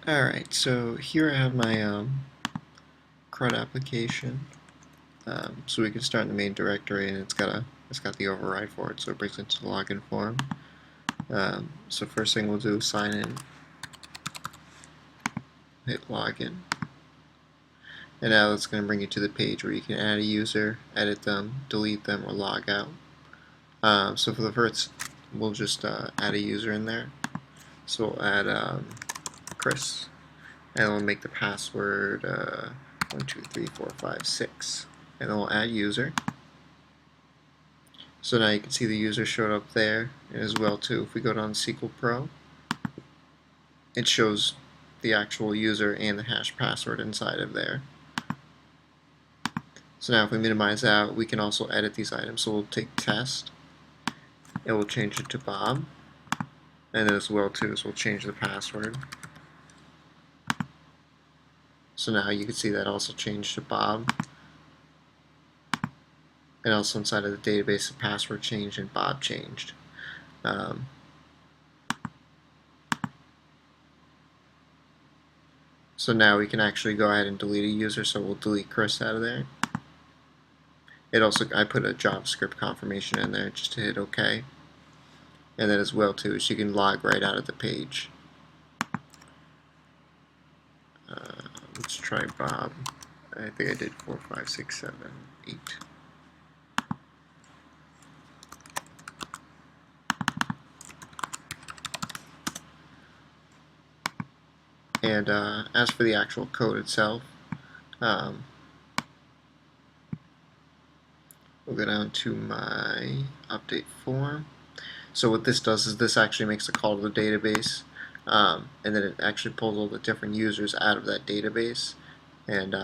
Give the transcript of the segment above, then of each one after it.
Alright, so here I have my CRUD application. So we can start in the main directory, and it's got the override for it, so it brings it to the login form. So first thing we'll do is sign in, hit login, and now it's going to bring you to the page where you can add a user, edit them, delete them, or log out. So for the first, we'll just add a user in there. So we'll add Chris, and we'll make the password 12345 6, and then we'll add user. So now you can see the user showed up there, and as well too, if we go down to SQL Pro, it shows the actual user and the hash password inside of there. So now if we minimize out, we can also edit these items. So we'll take test, and we'll change it to Bob, and then as well too, so we'll change the password. So now you can see that also changed to Bob, and also inside of the database the password changed and Bob changed. So now we can actually go ahead and delete a user, so we'll delete Chris out of there. I put a JavaScript confirmation in there just to hit OK. And then as well too, so you can log right out of the page. Let's try Bob. I think I did 4, 5, 6, 7, 8. And as for the actual code itself, we'll go down to my update form. So what this does is this actually makes a call to the database, and then it actually pulls all the different users out of that database, and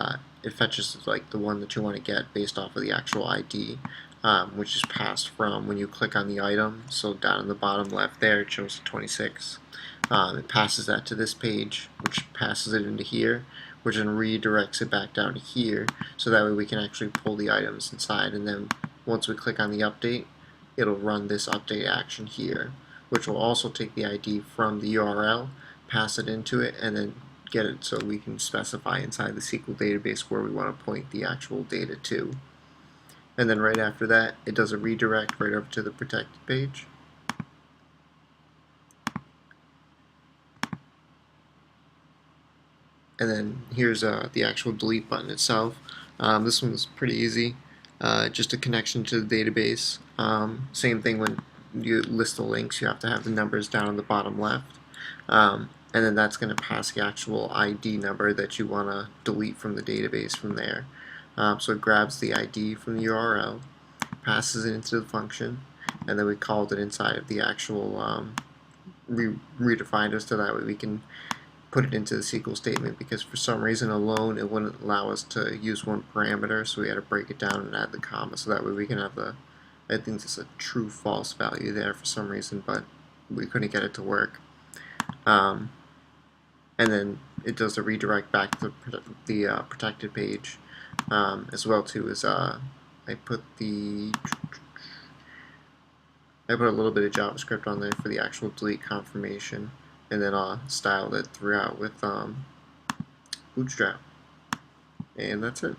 it fetches like the one that you want to get based off of the actual ID, which is passed from when you click on the item. So down in the bottom left there, it shows 26. It passes that to this page, which passes it into here, which then redirects it back down to here, so that way we can actually pull the items inside, and then once we click on the update, it'll run this update action here, which will also take the ID from the URL, pass it into it, and then get it so we can specify inside the SQL database where we want to point the actual data to. And then right after that, it does a redirect right over to the protected page. And then here's the actual delete button itself. This one was pretty easy. Just a connection to the database. Same thing when you list the links, you have to have the numbers down on the bottom left. And then that's going to pass the actual ID number that you want to delete from the database from there. So it grabs the ID from the URL, passes it into the function, and then we called it inside of the actual redefined it so that way we can put it into the SQL statement, because for some reason alone it wouldn't allow us to use one parameter, so we had to break it down and add the comma so that way we can have the, I think it's a true false value there for some reason, but we couldn't get it to work. And then it does the redirect back to the protected page, as well too as I put a little bit of JavaScript on there for the actual delete confirmation, and then styled it throughout with Bootstrap. And that's it.